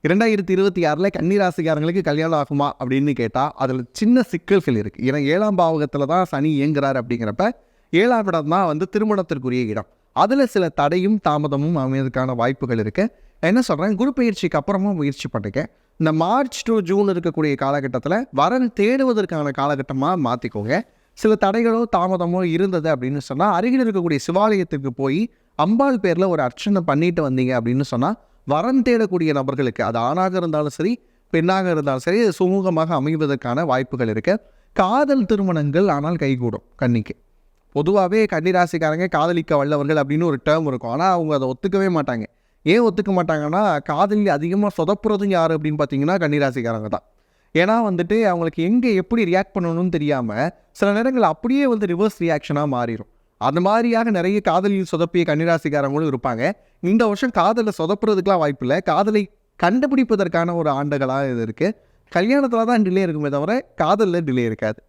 2026 கன்னிராசிக்காரங்களுக்கு கல்யாணம் ஆகுமா அப்படின்னு கேட்டால் அதில் சின்ன சிக்கல்கள் இருக்குது. ஏன்னா 7ஆம் பாவகத்தில் தான் சனி இயங்குறார். அப்படிங்கிறப்ப 7ஆம் இடம் தான் வந்து திருமணத்திற்குரிய இடம். அதில் சில தடையும் தாமதமும் அமைவதற்கான வாய்ப்புகள் இருக்குது. என்ன சொல்கிறேன், குரு பயிற்சிக்கு அப்புறமா முயற்சி பண்ணுங்க. இந்த மார்ச் டு ஜூன் இருக்கக்கூடிய காலகட்டத்தில் வரன் தேடுவதற்கான காலகட்டமாக மாற்றிக்கோங்க. சில தடைகளோ தாமதமோ இருந்தது அப்படின்னு சொன்னால் அருகில் இருக்கக்கூடிய சிவாலயத்துக்கு போய் அம்பாள் பேரில் ஒரு அர்ச்சனை பண்ணிட்டு வந்தீங்க அப்படின்னு சொன்னால் வரன் தேடக்கூடிய நபர்களுக்கு, அது ஆணாக இருந்தாலும் சரி பெண்ணாக இருந்தாலும் சரி, சுமூகமாக அமைவதற்கான வாய்ப்புகள் இருக்குது. காதல் திருமணங்கள் ஆனால் கைகூடும் கன்னிக்கு. பொதுவாகவே கன்னிராசிக்காரங்க காதலிக்க வல்லவர்கள் அப்படின்னு ஒரு டேர்ம் இருக்கும். ஆனால் அவங்க அதை ஒத்துக்கவே மாட்டாங்க. ஏன் ஒத்துக்க மாட்டாங்கன்னா, காதலில் அதிகமாக சொதப்புறதும் யார் அப்படின்னு பார்த்தீங்கன்னா கன்னிராசிக்காரங்க தான். ஏன்னா வந்துட்டு அவங்களுக்கு எங்கே எப்படி ரியாக்ட் பண்ணணும்னு தெரியாமல் சில நேரங்கள் அப்படியே வந்து ரிவர்ஸ் ரியாக்ஷனாக மாறிடும். அந்த மாதிரியாக நிறைய காதலில் சொதப்பிய கன்னிராசிக்காரங்களும் இருப்பாங்க. இந்த வருஷம் காதலில் சொதப்புறதுக்கெலாம் வாய்ப்பு இல்லை. காதலை கண்டுபிடிப்பதற்கான ஒரு ஆண்டுகளாக இது இருக்குது. கல்யாணத்தில் தான் டிலே இருக்குமே தவிர காதலில் டிலே இருக்காது.